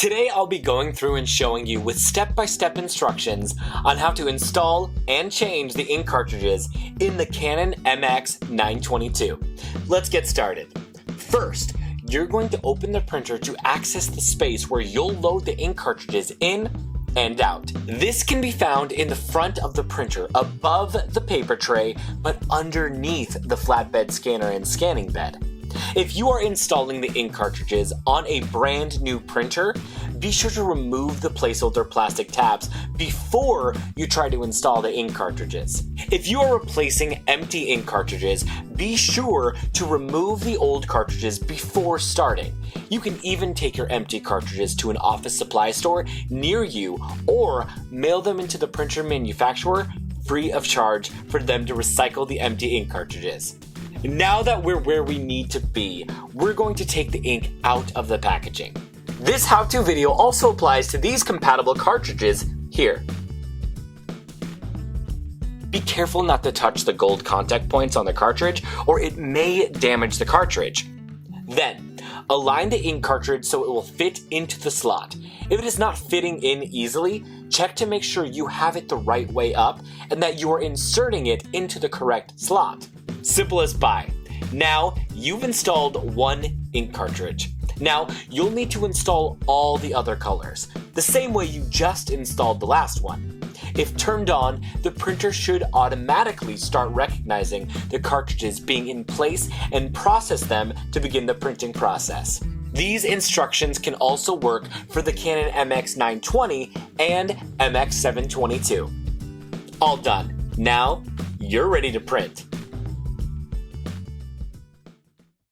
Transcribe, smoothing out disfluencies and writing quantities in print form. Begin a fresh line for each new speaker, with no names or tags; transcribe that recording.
Today I'll be going through and showing you with step-by-step instructions on how to install and change the ink cartridges in the Canon MX922. Let's get started. First, you're going to open the printer to access the space where you'll load the ink cartridges in and out. This can be found in the front of the printer, above the paper tray, but underneath the flatbed scanner and scanning bed. If you are installing the ink cartridges on a brand new printer, be sure to remove the placeholder plastic tabs before you try to install the ink cartridges. If you are replacing empty ink cartridges, be sure to remove the old cartridges before starting. You can even take your empty cartridges to an office supply store near you or mail them into the printer manufacturer free of charge for them to recycle the empty ink cartridges. Now that we're where we need to be, we're going to take the ink out of the packaging. This how-to video also applies to these compatible cartridges here. Be careful not to touch the gold contact points on the cartridge or it may damage the cartridge. Then, align the ink cartridge so it will fit into the slot. If it is not fitting in easily, check to make sure you have it the right way up and that you are inserting it into the correct slot. Simple as pie. Now, you've installed one ink cartridge. Now, you'll need to install all the other colors, the same way you just installed the last one. If turned on, the printer should automatically start recognizing the cartridges being in place and process them to begin the printing process. These instructions can also work for the Canon MX920 and MX722. All done. Now, you're ready to print.